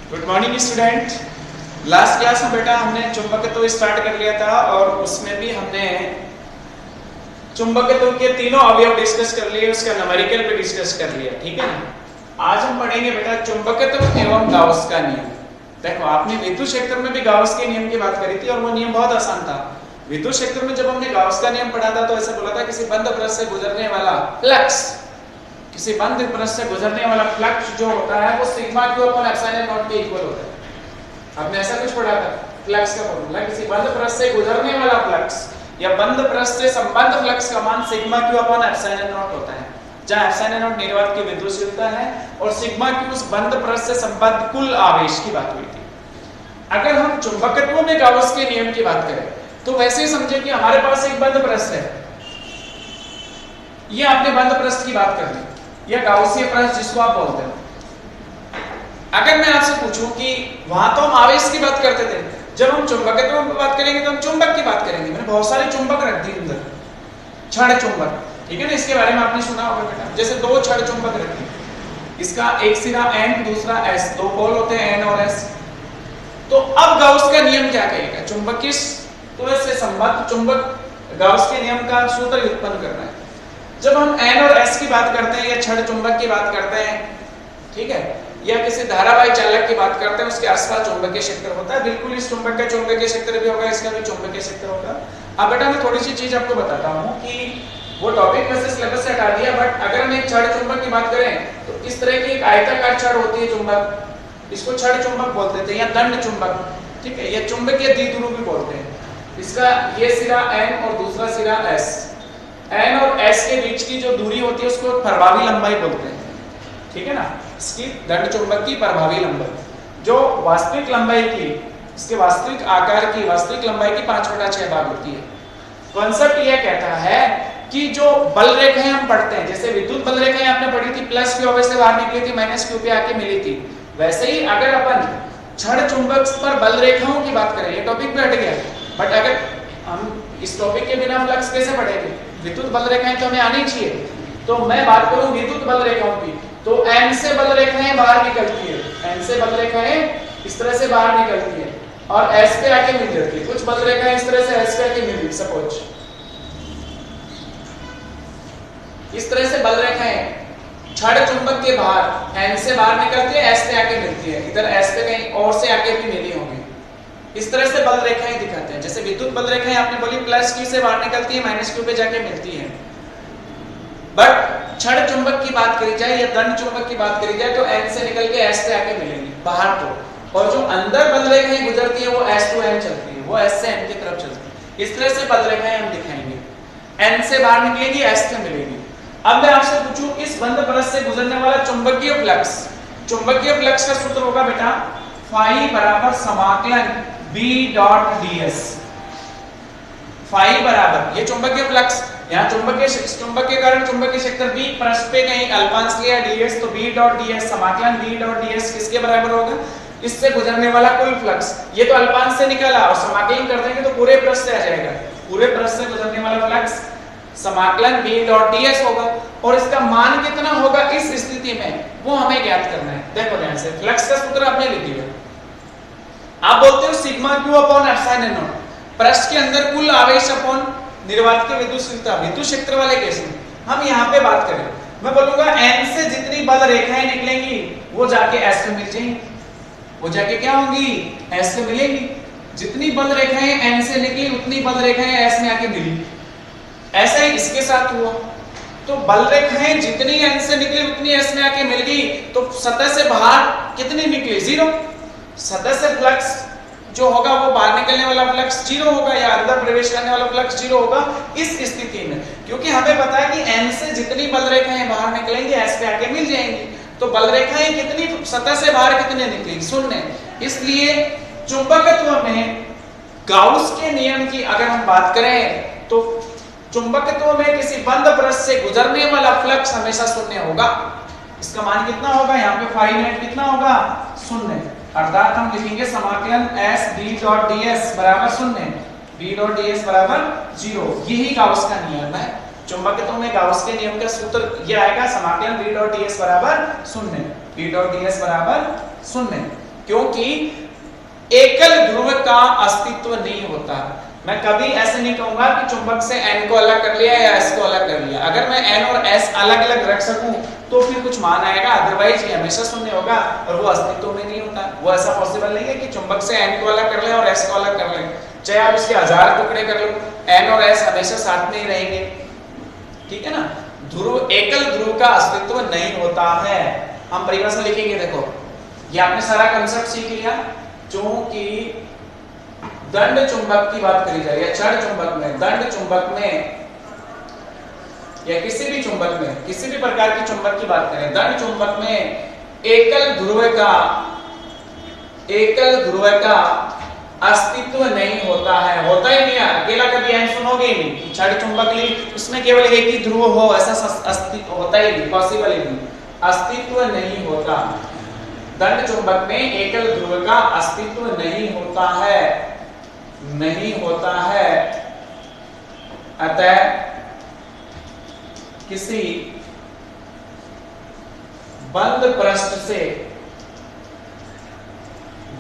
Good morning student. Last class में बेटा हमने चुंबकत्व स्टार्ट कर लिया था और उसमें भी हमने चुंबकत्व के तीनों अवयव डिस्कस कर लिए, उसका न्यूमेरिकल भी डिस्कस कर लिया, ठीक है ना। आज हम पढ़ेंगे बेटा चुंबकत्व एवं गाउस का नियम। देखो आपने विद्युत क्षेत्र में भी गाउस के नियम की बात करी थी और वो नियम बहुत आसान था। विद्युत क्षेत्र में जब हमने गाउस का नियम पढ़ा था तो ऐसा बोला था किसी बंद पृष्ठ से गुजरने वाला फ्लक्स, किसी बंद पृष्ठ से गुजरने वाला फ्लक्स जो होता है वो sigma Q upon epsilon not के इक्वल होता है। आपने ऐसा कुछ पढ़ा था फ्लक्स का फॉर्मूला, किसी बंद पृष्ठ से गुजरने वाला फ्लक्स या बंद पृष्ठ से संबद्ध फ्लक्स का मान sigma Q upon epsilon not होता है, जहां एप्सिलॉन नॉट निर्वात की विद्युतशीलता है और सिग्मा क्यू उस बंद पृष्ठ से संबद्ध कुल आवेश की बात हुई थी। अगर हम चुंबकत्व में गाउस के नियम की बात करें तो वैसे ही समझे कि हमारे पास एक बंद पृष्ठ है, ये आपने बंद पृष्ठ की बात कर ली, या गाउसीय पृष्ठ जिसको आप बोलते हैं। अगर मैं आपसे पूछूं कि वहां तो हम आवेश की बात करते थे, जब हम चुंबकत्व की बात करेंगे तो हम चुंबक की बात करेंगे। मैंने बहुत सारे चुंबक रख दिए अंदर, क्षण चुंबक, ठीक है ना, इसके बारे में आपने सुना होगा बेटा। जैसे दो क्षण चुंबक रखे, इसका एक सिरा N दूसरा S, दो पोल होते हैं N और S। तो अब गाउस का नियम क्या कहेगा? चुंबकीय से संबद्ध चुंबक गाउस के नियम का सूत्र उत्पन्न करना है। जब हम N और S की बात करते हैं या क्षण चुंबक की बात करते हैं, ठीक है, या किसी धारावाही चालक की बात करते हैं, उसके आसपास चुंबकीय क्षेत्र होता है। बिल्कुल इस चुंबक का चुंबकीय क्षेत्र भी होगा, इसका भी चुंबकीय क्षेत्र होगा। अब बेटा मैं थोड़ी सी चीज आपको बताता हूँ कि वो टॉपिक वैसे सिलेबस से हटा दिया, बट अगर हम एक क्षण चुंबक की बात करें तो इस तरह की एक आयताकार छड़ होती है चुंबक, इसको क्षण चुंबक बोलते थे या दंड चुंबक, ठीक है, या चुंबकीय द्विध्रुव भी बोलते हैं। इसका ये सिरा N और दूसरा सिरा S, N और S के बीच की जो दूरी होती है उसको प्रभावी लंबाई बोलते हैं, ठीक है ना। इसकी दंड चुंबक की प्रभावी लंबाई जो वास्तविक लंबाई की, इसके वास्तविक आकार की वास्तविक लंबाई की 5/6 भाग होती है। कॉन्सेप्ट यह कहता है कि जो बल रेखाएं हम पढ़ते हैं, जैसे विद्युत बल रेखाएं आपने पढ़ी थी, प्लस क्यू से बाहर निकली थी, माइनस क्यू पे आके मिली थी, वैसे ही अगर अपन क्षण चुंबक पर बल रेखाओं की बात करें, ये टॉपिक भी हट गया, बट अगर हम इस टॉपिक के बिना फ्लक्स कैसे पढ़ेंगे? विद्युत बल रेखाएं तो हमें आनी चाहिए। तो मैं बात करूं विद्युत बल रेखाओं की, तो N से बल रेखाएं बाहर निकलती है, N से बल रेखाएं इस तरह से बाहर निकलती है और S पे आके मिल जाती है। कुछ बल रेखाएं इस तरह से S पे आके मिली, सपोज इस तरह से बल रेखाएं क्षण चुंबक के बाहर N से बाहर निकलती है, S पे आके मिलती है, इधर S पे कहीं और से आके भी मिली होंगी। इस तरह से बल रेखाएं दिखाते हैं। जैसे विद्युत बल रेखाएं आपने बोली प्लस क्यू से बाहर निकलती है, माइनस क्यू पे जाके मिलती है। बट क्षण चुंबक की बात करी जाए या दंड चुंबक की बात करी जाए तो N से निकल के S पे आके मिलेंगी बाहर तो, और जो अंदर बल रेखाएं गुजरती है वो S to N चलती है, वो S से N की तरफ चलती है। इस तरह से बल रेखाएं हम दिखाएंगे, N से बाहर निकलेगी, S से मिलेगी। अब मैं आपसे पूछूं इस बंद पृष्ठ से गुजरने वाला चुंबकीय फ्लक्स, चुंबकीय फ्लक्स का सूत्र होगा बेटा फाई बराबर समाकलन B डॉट ds। फाई बराबर ये चुंबकीय फ्लक्स, यहाँ चुंबक के कारण चुंबकीय क्षेत्र B पृष्ठ पे कहीं अल्पांश लिया ds, तो B डॉट ds समाकलन B डॉट ds किसके बराबर होगा? इससे गुजरने वाला कुल फ्लक्स। ये तो अल्पांश से निकला और समाकलन कर देंगे तो पूरे पृष्ठ से आ जाएगा, पूरे पृष्ठ से गुजरने वाला फ्लक्स समाकलन B डॉट ds होगा। और इसका मान कितना होगा इस स्थिति में वो हमें ज्ञात करना है। देखो ध्यान से, फ्लक्स का सूत्र आपने लिख दिया, आप बोलते हो sigma Q upon epsilon not, पृष्ठ के अंदर कुल आवेश अपॉन निर्वात की विद्युतशीलता। विद्युत क्षेत्र वाले केस में हम यहाँ पे बात करें, मैं बोलूंगा N से जितनी बल रेखाएं निकलेंगी वो जाके S में मिल जाएंगी, वो जाके क्या होंगी? S से मिलेंगी। जितनी बल रेखाएं N से निकली उतनी बल रेखाएं S में आके मिली। ऐसा ही इसके साथ हुआ, तो बल रेखाएं जितनी N से निकली उतनी S में आके मिल गई, तो सतह से बाहर कितनी निकली? 0। सतह से फ्लक्स जो होगा वो बाहर निकलने वाला फ्लक्स 0 होगा या अंदर प्रवेश करने वाला फ्लक्स 0 होगा इस स्थिति में, क्योंकि हमें पता है कि N से जितनी बल रेखाएं बाहर निकलेंगी S पे आके मिल जाएंगी। तो बल रेखाएं कितनी सतह से बाहर कितने निकली? 0। इसलिए चुंबकत्व में गाउस के नियम की अगर हम बात करें तो चुंबकत्व में किसी बंद पृष्ठ से गुजरने वाला फ्लक्स हमेशा 0 होगा। इसका मान कितना होगा? यहाँ पे फाई नेट कितना होगा? 0। अर्थात हम लिखेंगे समाकलन S B डॉट ds बराबर 0, B डॉट ds बराबर 0। यही गाउस का नियम है। चुंबकत्व में गाउस के नियम का सूत्र ये आएगा समाकलन B डॉट ds बराबर 0, B डॉट ds बराबर 0। क्योंकि एकल ध्रुव का अस्तित्व नहीं होता। मैं कभी ऐसे नहीं कहूंगा कि चुंबक से N को अलग कर लिया या S को अलग कर लिया। अगर मैं N और S अलग अलग रख सकूं तो फिर कुछ मान आएगा, अदरवाइज ये हमेशा शून्य होगा और वो अस्तित्व में नहीं होता। वो ऐसा पॉसिबल नहीं है कि चुंबक से N को अलग कर ले और S को अलग कर ले, चाहे आप इसके 1000 टुकड़े कर लो, N और S हमेशा साथ में ही रहेंगे। ठीक है ना। ध्रुव, एकल ध्रुव का अस्तित्व नहीं होता है। हम परिभाषा लिखेंगे, देखो ये आपने सारा कंसेप्ट सीख लिया। चूंकि दंड चुंबक की बात करी जा रही है, क्षण चुंबक में, दंड चुंबक में या किसी भी चुंबक में, किसी भी प्रकार की चुंबक की बात करें, दंड चुंबक में एकल ध्रुव का अस्तित्व नहीं होता है। होता ही नहीं है, अकेला कभी N सुनोगे ही नहीं। क्षण चुंबक ली उसमें केवल एक ही ध्रुव हो, ऐसा अस्तित्व होता ही नहीं, पॉसिबल ही नहीं, अस्तित्व नहीं होता। दंड चुंबक में एकल ध्रुव का अस्तित्व नहीं होता है, नहीं होता है। अतः किसी बंद पृष्ठ से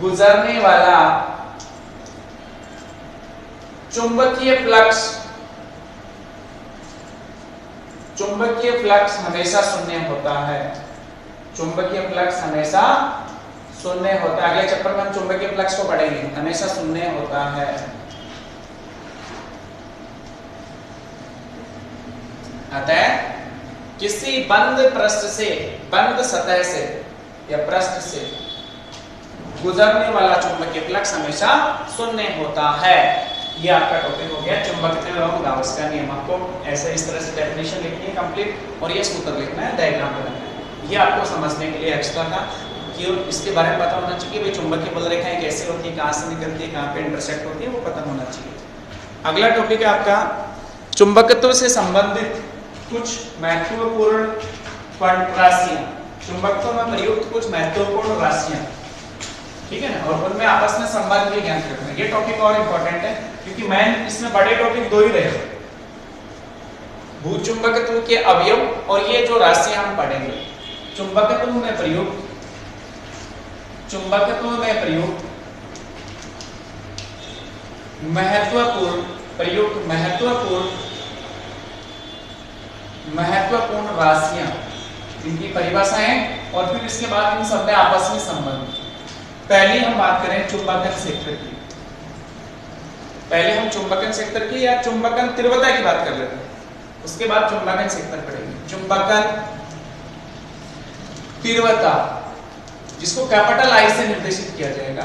गुजरने वाला चुंबकीय फ्लक्स हमेशा शून्य होता है। चुंबकीय फ्लक्स हमेशा शून्य होता है। अगले चैप्टर में हम चुंबकीय फ्लक्स को पढ़ेंगे, हमेशा शून्य होता है। अतः किसी बंद पृष्ठ से, बंद सतह से या पृष्ठ से गुजरने वाला चुंबकीय फ्लक्स हमेशा शून्य होता है। ये आपका टॉपिक हो गया चुंबकत्व एवं गाउस का नियम। आपको ऐसे इस तरह से डेफिनेशन लिखनी है कंप्लीट और ये सूत्र लिखना है, डायग्राम बनाना है। ये आपको समझने के लिए एक्स्ट्रा था कि इसके बारे में पता होना चाहिए भाई चुंबकीय बल रेखाएं कैसे होती है, कहाँ से निकलती है, कहाँ पे इंटरसेक्ट होती है, वो पता होना चाहिए। अगला टॉपिक है आपका चुंबकत्व से संबंधित कुछ महत्वपूर्ण राशियां, चुंबकत्व में प्रयुक्त कुछ महत्वपूर्ण राशियां, ठीक है ना, और उनमें आपस में संबंध भी ज्ञात रखना है। ये टॉपिक और इंपॉर्टेंट है क्योंकि मैं इसमें बड़े टॉपिक दो ही रहे, भूचुंबकत्व के अवयव और ये जो राशियां हम पढ़ेंगे। चुंबकत्व में प्रयुक्त, चुंबकत्व में प्रयुक्त महत्वपूर्ण राशियां, इनकी परिभाषाएं और फिर इसके बाद इन सब में आपस में संबंध। पहले हम बात करें चुंबकन क्षेत्र की। पहले हम चुंबकन क्षेत्र की या चुंबकन तीव्रता की बात कर लेते हैं, उसके बाद चुंबकन क्षेत्र पढ़ेंगे। चुंबकन तीव्रता जिसको कैपिटल आई से निर्देशित किया जाएगा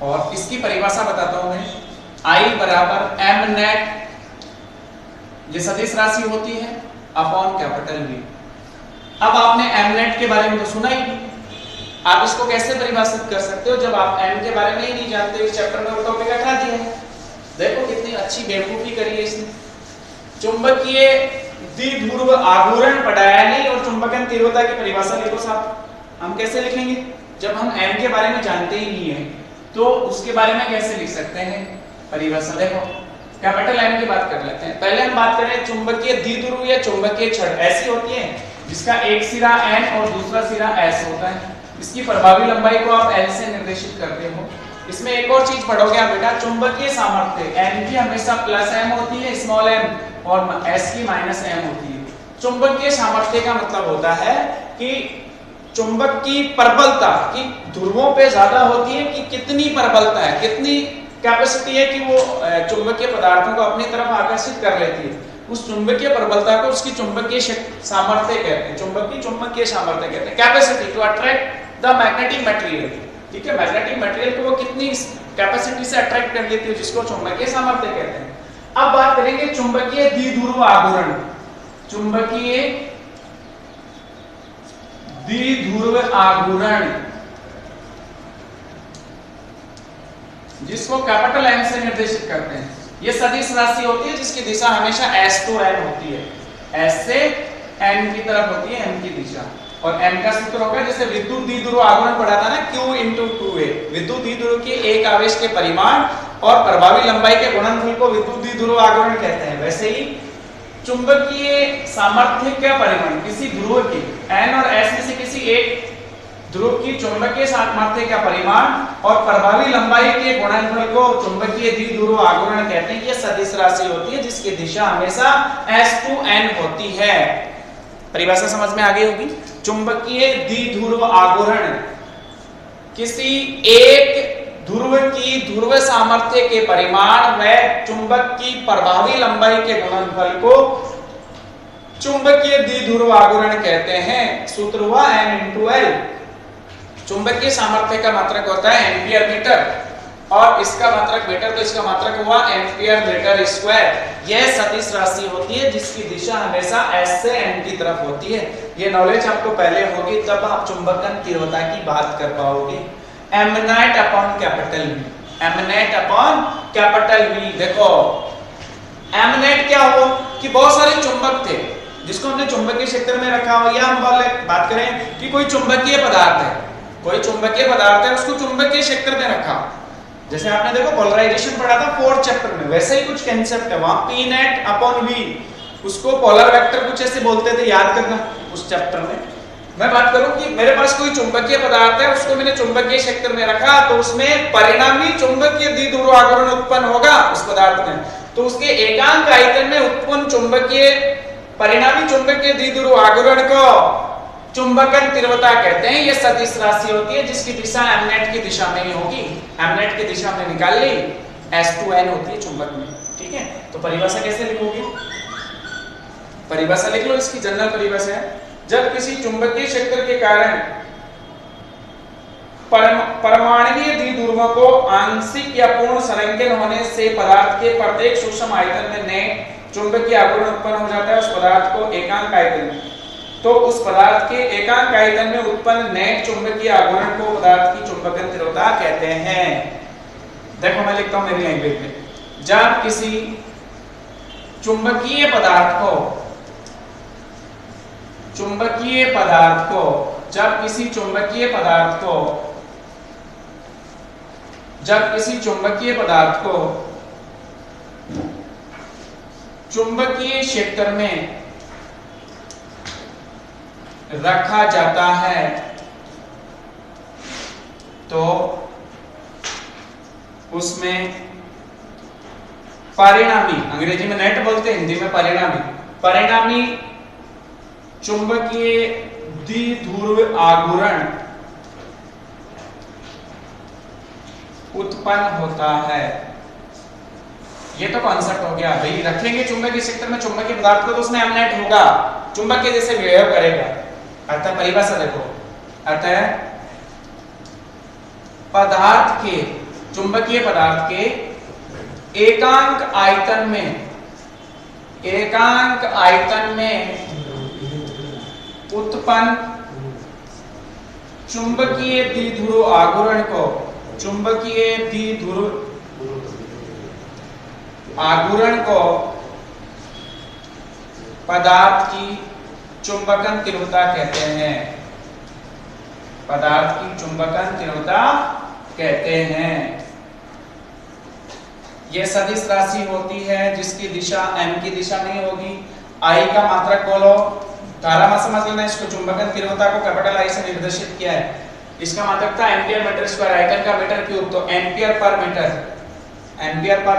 और इसकी परिभाषा बताता हूं मैं। I बराबर m नेट, ये सदिश राशि होती है, अपॉन कैपिटल V। अब आपने m नेट के बारे में तो सुना ही नहीं, आप इसको कैसे परिभाषित कर सकते हो जब आप m के बारे में ही नहीं जानते। इस चैप्टर में वो टॉपिक हटा दिया है। देखो कितनी अच्छी बेवकूफी करी है इसने। चुंबकीय द्विध्रुव आघूर्ण पढ़ाया नहीं और चुंबकन तीव्रता की परिभाषा लिखो साहब। हम कैसे लिखेंगे जब हम m के बारे में जानते ही नहीं है, तो उसके बारे में कैसे लिख सकते हैं परिभाषा। देखो कैपिटल M की बात कर लेते हैं। पहले हम बात करें चुंबकीय द्विध्रुव या चुंबकीय छड़, ऐसी होती है जिसका एक सिरा N और दूसरा सिरा S होता है। इसकी प्रभावी लंबाई को आप L से निर्देशित करते हो। इसमें एक और चीज पढ़ोगे आप बेटा, चुंबकीय सामर्थ्य N की हमेशा प्लस M होती है, स्मॉल m, और S की माइनस M होती है। चुंबकीय सामर्थ्य का मतलब होता है कि चुंबक की प्रबलता की ध्रुवों पे ज्यादा होती है कि कितनी प्रबलता है, कितनी कैपेसिटी है कि वो चुंबकीय पदार्थों को अपनी तरफ आकर्षित कर लेती है। उस चुंबकीय प्रबलता को उसकी चुंबकीय सामर्थ्य कहते हैं। चुंबकीय सामर्थ्य कहते हैं, capacity to attract the magnetic material. ठीक है, मैग्नेटिक मटेरियल को वो कितनी कैपेसिटी से अट्रैक्ट कर लेती है, जिसको चुंबकीय सामर्थ्य कहते हैं। अब बात करेंगे चुंबकीय द्विध्रुव आघूर्ण। चुंबकीय द्विध्रुव आघूर्ण जिसको कैपिटल M से निर्देशित करते हैं। ये सदिश राशि होती है जिसकी दिशा हमेशा S to N होती है। S से N की तरफ होती है M की दिशा। और M का सूत्र होगा, जैसे विद्युत द्विध्रुव आघूर्ण पढ़ा था ना, Q into 2A। विद्युत द्विध्रुव के एक आवेश के परिमाण और प्रभावी लंबाई के गुणनफल को विद्युत द्विध्रुव आघूर्ण कहते हैं। वैसे ही चुंबकीय सामर्थ्य का परिमाण किसी ध्रुव के N और S में से किसी एक ध्रुव की चुंबकीय सामर्थ्य का परिमाण और प्रभावी लंबाई के गुणनफल को चुंबकीय द्विध्रुव आघूर्ण कहते हैं। यह सदिश राशि होती है जिसकी दिशा हमेशा S2n होती है। परिभाषा समझ में आ गई होगी। चुंबकीय द्विध्रुव आघूर्ण किसी एक ध्रुव की ध्रुव सामर्थ्य के परिमाण व चुंबक की प्रभावी लंबाई के गुणनफल को चुंबकीय द्विध्रुव आघूर्ण कहते हैं। सूत्र हुआ M×L। चुंबकीय सामर्थ्य का मात्रक होता है एम्पियर मीटर और इसका मात्रक मीटर, तो इसका मात्रक हुआ एम्पियर मीटर स्क्वायर। यह सदिश राशि होती है जिसकी दिशा हमेशा S से N की तरफ होती है। यह नॉलेज आपको पहले होगी तब आप चुंबकन तीव्रता की बात कर पाओगे। M0 upon capital V, M0 upon capital V। देखो M0 क्या हो कि बहुत सारे चुंबक थे जिसको हमने चुंबकीय क्षेत्र में रखा हो, या हम बात करें कि कोई चुंबकीय पदार्थ है, कोई चुंबकीय पदार्थ है उसको चुंबकीय क्षेत्र में रखा। जैसे आपने देखो पोलराइजेशन पढ़ा था 4th चैप्टर में, वैसे ही कुछ कांसेप्ट है वहां। P नेट अपॉन V, उसको पोलर वेक्टर कुछ ऐसे बोलते थे, याद करना उस चैप्टर में। मैं बात करूं कि मेरे पास कोई चुंबकीय पदार्थ है, उसको मैंने चुंबकीय क्षेत्र में रखा तो उसमें परिणामी चुंबकीय द्विध्रुव आघूर्ण उत्पन्न होगा उस पदार्थ में। तो उसके एकांक आयतन में उत्पन्न चुंबकीय परिणामी चुंबकीय द्विध्रुव आघूर्ण को चुंबकन तीव्रता कहते हैं। यह सदिश राशि होती है जिसकी दिशा M0 की दिशा में ही होगी। M0 की दिशा में निकाल ली, S2n होती है चुंबक में। ठीक है, तो परिभाषा कैसे लिखोगे? परिभाषा लिख लो, इसकी जनरल परिभाषा है, जब किसी चुंबकीय क्षेत्र के कारण परमाणुीय द्विध्रुवों को आंशिक या पूर्ण संरेखन होने से पदार्थ के प्रत्येक सूक्ष्म आयतन में नए चुंबकीय आघूर्ण उत्पन्न हो जाता है। उस पदार्थ को एकांक आयतन में, तो उस पदार्थ के एकांक आयतन में उत्पन्न नए चुंबकीय आघूर्ण को पदार्थ की चुंबकन तीव्रता कहते हैं। देखो मैं लिखता हूं मेरी लैंग्वेज में, जब किसी चुंबकीय पदार्थ को जब किसी चुंबकीय पदार्थ को चुंबकीय क्षेत्र में रखा जाता है तो उसमें परिणामी, अंग्रेजी में नेट बोलते हैं, हिंदी में परिणामी चुंबकीय द्विध्रुव आघूर्ण उत्पन्न होता है। ये तो कॉन्सेप्ट हो गया भाई, रखेंगे चुंबकीय क्षेत्र में चुंबकीय पदार्थ को तो उसमें M0 होगा, चुंबक के जैसे बिहेव करेगा। अतः परिभाषा देखो, अतः चुंबकीय पदार्थ के एकांक आयतन में उत्पन्न चुंबकीय द्विध्रुव आघूर्ण को पदार्थ की चुंबकन तीव्रता कहते हैं। यह सदिश राशि होती है जिसकी दिशा M की दिशा नहीं होगी। I का मात्रक बोलो, धारा में समझ लेना, इसको चुंबकन तीव्रता को कैपिटल I से निर्देशित किया है। इसका मात्रक था एम्पियर मीटर स्क्वायर, आयतन का मीटर क्यूब, तो एम्पियर पर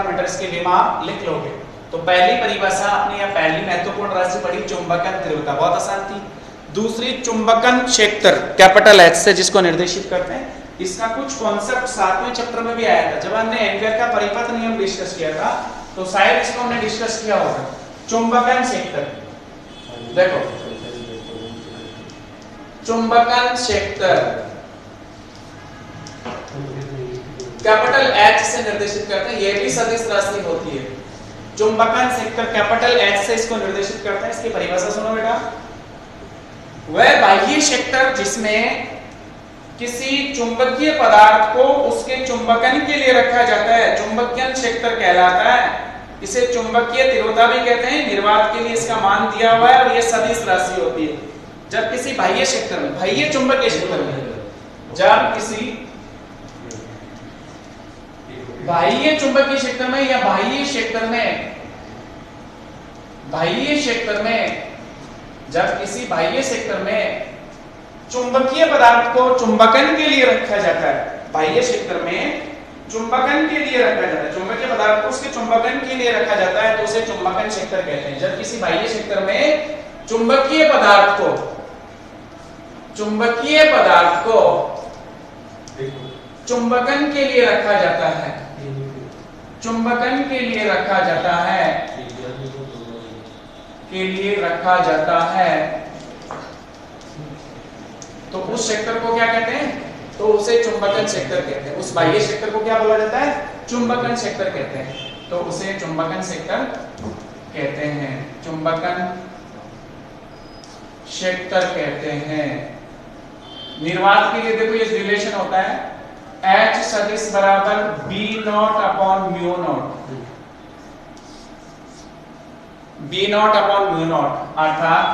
मीटर इसके लिए आप लिख लोगे। तो पहली परिभाषा आपने या पहली महत्वपूर्ण राशि पढ़ी चुंबकन तीव्रता, बहुत आसान थी। दूसरी चुंबकन क्षेत्र कैपिटल H से जिसको निर्देशित करते हैं, इसका कुछ कॉन्सेप्ट 7वें चैप्टर में भी आया था जब हमने एम्पियर का परिपथ नियम डिस्कस किया था, तो शायद इसको हमने डिस्कस किया होगा। चुंबकन क्षेत्र, देखो चुंबकन क्षेत्र कैपिटल H से निर्देशित करते हैं, यह भी सदिश राशि होती है। चुंबकन क्षेत्र कैपिटल H से इसको निर्देशित करते हैं। इसकी परिभाषा सुनो बेटा, वह बाह्य क्षेत्र जिसमें किसी चुंबकीय पदार्थ को उसके चुंबकन के लिए रखा जाता है चुंबकीय क्षेत्र कहलाता है। इसे चुंबकीय तीव्रता भी कहते हैं। निर्वात के लिए इसका मान दिया हुआ है और यह सदिश राशि होती है। जब किसी बाह्य क्षेत्र में, बाह्य चुंबकीय क्षेत्र में, जब किसी बाह्य चुंबकीय क्षेत्र में या बाह्य क्षेत्र में जब किसी बाह्य क्षेत्र में चुंबकीय पदार्थ को चुंबकन के लिए रखा जाता है, बाह्य क्षेत्र में चुंबकन के लिए रखा जाता है, चुंबकीय पदार्थ को उसके चुंबकन के लिए रखा जाता है तो उसे चुंबकन क्षेत्र कहते हैं। जब किसी बाह्य क्षेत्र में चुंबकीय पदार्थ को चुंबकन के लिए रखा जाता है, चुंबकन के लिए रखा जाता है तो उस क्षेत्र को क्या कहते हैं, तो उसे चुंबकन क्षेत्र कहते हैं। उस बाह्य क्षेत्र को क्या बोला जाता है, चुंबकन क्षेत्र कहते हैं, तो उसे चुंबकन क्षेत्र कहते हैं, चुंबकन क्षेत्र कहते हैं। निर्वात के लिए देखो ये रिलेशन होता है H सदिश बराबर B not upon mu not, B not upon mu not, अर्थात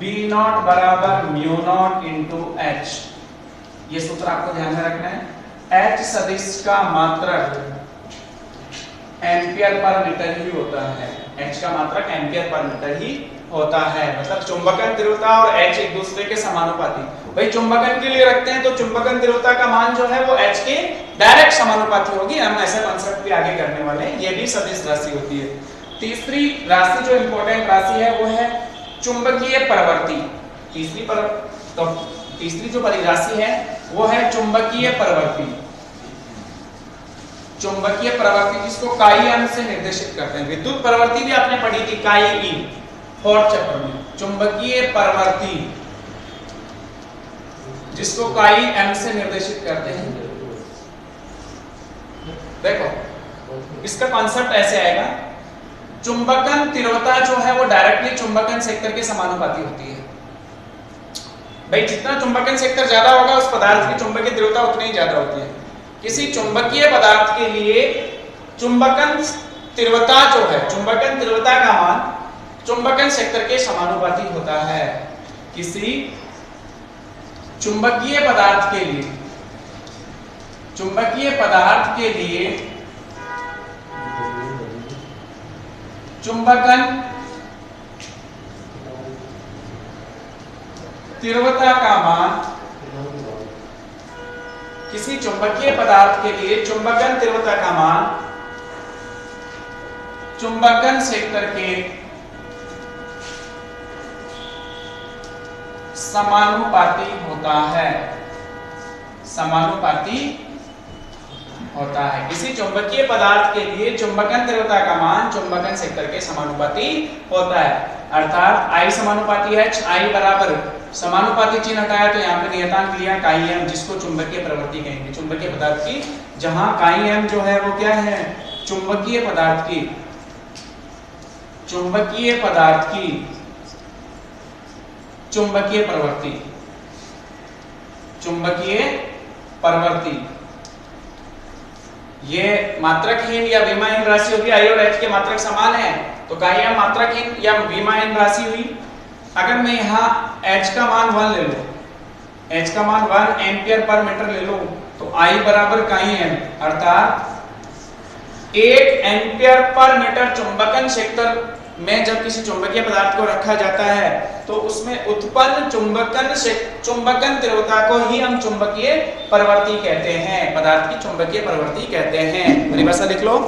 B नॉट बराबर म्यू नॉट इंटू H। ये सूत्र आपको ध्यान में रखना है। H सदिश का मात्रक एम्पियर पर मीटर ही होता है, H का मात्रक एम्पियर पर मीटर ही होता है, मतलब चुंबकन तीव्रता और H एक दूसरे के समानुपाती। भाई चुंबकन के लिए रखते हैं तो चुंबकन तीव्रता का मान जो है वो H के डायरेक्ट समानुपाती होगी। हम ऐसा कॉन्सेप्ट भी आगे करने वाले हैं, ये भी सदिश राशि होती है। तीसरी राशि जो इंपॉर्टेंट राशि है वो है चुंबकीय प्रवृत्ति। तीसरी जो परिराशि है वो है चुंबकीय प्रवृत्ति। चुंबकीय प्रवृत्ति जिसको काई एम से निर्देशित करते हैं। विद्युत प्रवृत्ति भी आपने पढ़ी थी काई ई, फोर्थ चैप्टर में। चुंबकीय प्रवृत्ति जिसको काई एम से निर्देशित करते हैं। देखो इसका कॉन्सेप्ट ऐसे आएगा, चुंबकन तीव्रता जो है वो डायरेक्टली चुंबकन सेक्टर के समानुपाती होती है। भाई जितना चुंबकन सेक्टर ज्यादा होगा उस पदार्थ की चुंबकीय तीव्रता उतनी ही ज्यादा होती है। किसी चुंबकीय पदार्थ के लिए चुंबकन तीव्रता जो है, चुंबकन तीव्रता का मान चुंबकन क्षेत्र के समानुपाती होता है। किसी चुंबकीय पदार्थ के लिए चुंबकन तीव्रता का मान, किसी चुंबकीय पदार्थ के लिए चुंबकन तीव्रता का मान चुंबकन क्षेत्र के समानुपाती होता है, समानुपाती होता है। किसी चुंबकीय पदार्थ के लिए चुंबकन तीव्रता का मान चुंबकन क्षेत्र के समानुपाती होता है। अर्थात I समानुपाती H, I बराबर समानुपाती चिन्ह हटाया तो यहाँ पे नियतांक लिया काई एम, जिसको चुंबकीय प्रवृत्ति कहेंगे। चुंबकीय पदार्थ की, जहां काई एम जो है वो क्या है, चुंबकीय पदार्थ की चुंबकीय प्रवृत्ति ये मात्रकहीन या विमाहीन राशि होगी। I और H के मात्रक समान है तो काई एम मात्रकहीन या विमाहीन राशि हुई। अगर मैं यहाँ H का मान 1 ले लूं, H का मान 1 एम्पियर पर मीटर ले लूं तो I बराबर काई एम, अर्थात 1 एम्पियर पर मीटर चुंबकन क्षेत्र में जब किसी चुंबकीय पदार्थ को रखा जाता है तो उसमें उत्पन्न चुंबकन तीव्रता को ही हम चुंबकीय प्रवृत्ति कहते हैं, पदार्थ की चुंबकीय प्रवृत्ति कहते हैं। परिभाषा लिख लो,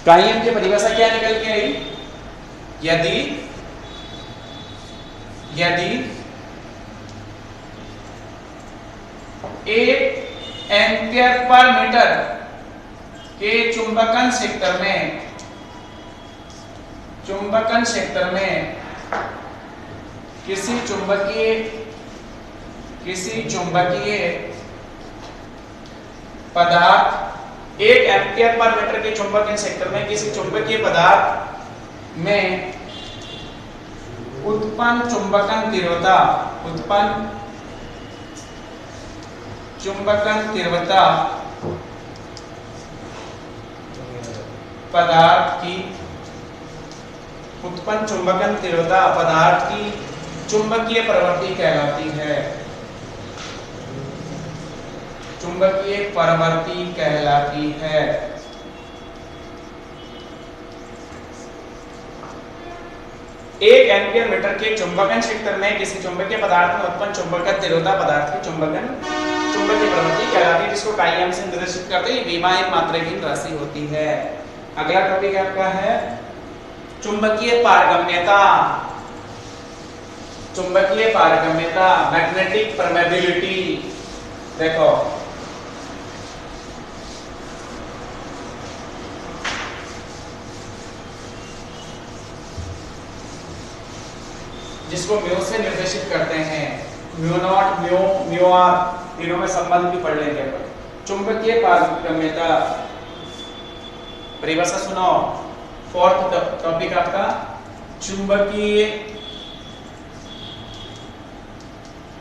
काई एम की परिभाषा क्या निकल के आई, यदि 1 एम्पियर पर मीटर के चुंबकन क्षेत्र में किसी चुंबकीय पदार्थ 1 एम्पियर पर मीटर के चुंबकीय क्षेत्र में किसी चुंबकीय पदार्थ में उत्पन्न चुंबकन तीव्रता पदार्थ की चुंबकीय प्रवृत्ति कहलाती है, चुंबकीय प्रवृत्ति कहलाती है। 1 एम्पीयर मीटर के चुंबकन क्षेत्र में किसी चुंबकीय पदार्थ में उत्पन्न चुंबकत्व तिरोधा पदार्थ की चुंबकीय प्रवृत्ति कहलाती है, जिसको काई एम से निर्देशित करते हैं। विमायन मात्राहीन राशि होती है। अगला टॉपिक आपका है चुंबकीय पारगम्यता। चुंबकीय पारगम्यता, मैग्नेटिक परमेबिलिटी। देखो जिसको म्यू से निर्देशित करते हैं, म्यू नॉट, म्यू आर, तीनों में संबंध भी पढ़ लेंगे। चुंबकीय पारगम्यता परिभाषा सुनो। फोर्थ टॉपिक आपका चुंबकीय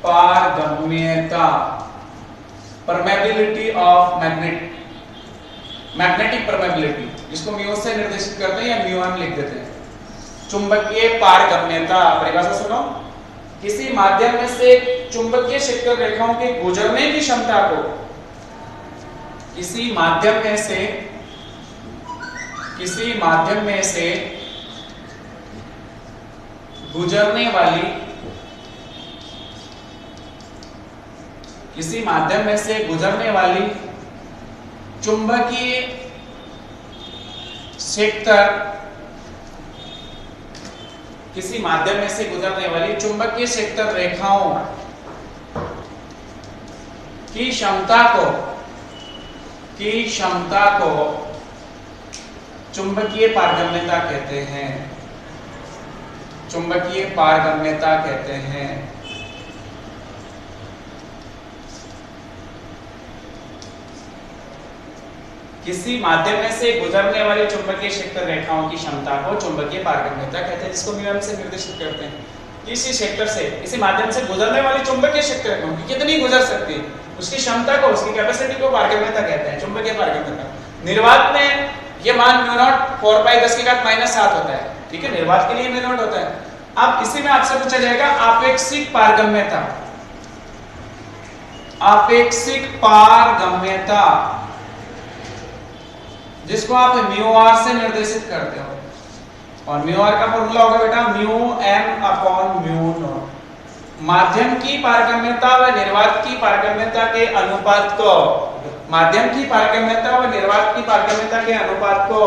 पारगम्यता, परमेबिलिटी ऑफ मैग्नेटिक परमेबिलिटी, जिसको म्यू से निर्देशित करते हैं या म्यू एम लिख देते हैं। चुंबकीय पारगम्यता परिभाषा सुनो। किसी माध्यम में से चुंबकीय क्षेत्र रेखाओं के गुजरने की क्षमता को, किसी माध्यम में से गुजरने वाली चुंबकीय क्षेत्र, किसी माध्यम में से गुजरने वाली चुंबकीय क्षेत्र रेखाओं की क्षमता को चुंबकीय पारगम्यता कहते हैं। चुंबकीय पारगम्यता कहते हैं। किसी माध्यम में से गुजरने वाली चुंबकीय क्षेत्र रेखाओं की क्षमता को चुंबकीय पारगम्यता कहते हैं, जिसको म्यू एम से निर्देशित करते हैं। किसी क्षेत्र से, किसी माध्यम से गुजरने वाली चुंबकीय क्षेत्र रेखाओं की कितनी गुजर सकती है, उसकी क्षमता को, उसकी कैपेसिटी को पारगम्यता कहते हैं, चुंबकीय पारगम्यता। निर्वात में ये मान म्यू नॉट 4 पाई 10 की घात -7 होता है, ठीक है, निर्वात के लिए म्यू नॉट होता है। अब इसी में आपसे पूछा जाएगा आपेक्षिक पारगम्यता। आपेक्षिक पारगम्यता जिसको आप म्यू आर से निर्देशित करते हो, और म्यू आर का फॉर्मूला होगा बेटा mu M upon mu naught. माध्यम की पारगम्यता व निर्वात की पारगम्यता के अनुपात को, माध्यम की पारगम्यता व निर्वात की पारगम्यता के अनुपात को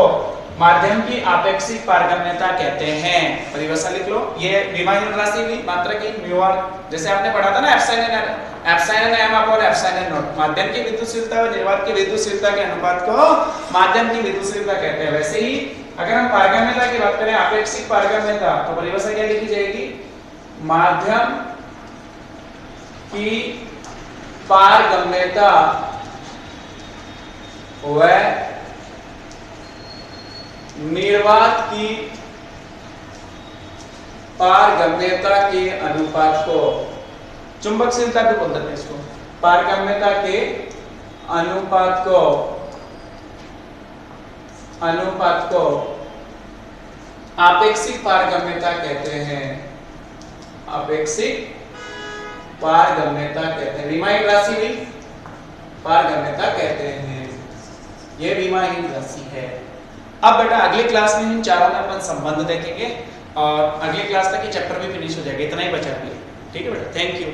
माध्यम की आपेक्षिक पारगम्यता कहते हैं। परिभाषा लिख लो। ये विमायन राशि की मात्रा की म्यू आर, जैसे आपने पढ़ा था ना epsilon M upon epsilon naught. माध्यम की विद्युतशीलता व निर्वात की विद्युतशीलता के अनुपात को माध्यम की विद्युतशीलता कहते हैं। वैसे ही अगर हम पारगम्यता की बात करें, आपेक्षिक पारगम्यता, तो परिभाषा क्या लिखी जाएगी? माध्यम की पारगम्यता व निर्वात की पारगम्यता के अनुपात को, चुंबकशीलता भी बोल देते हैं इसको, पारगम्यता के अनुपात को आपेक्षिक पारगम्यता कहते हैं। आपेक्षिक पारगम्यता कहते हैं। विमायन राशि भी पारगम्यता कहते हैं। यह विमायन राशि है। अब बेटा अगले क्लास में इन चारों में अपन संबंध देखेंगे और अगले क्लास तक ये चैप्टर भी फिनिश हो जाएगा। इतना ही बचा अभी, ठीक है बेटा। Thank you.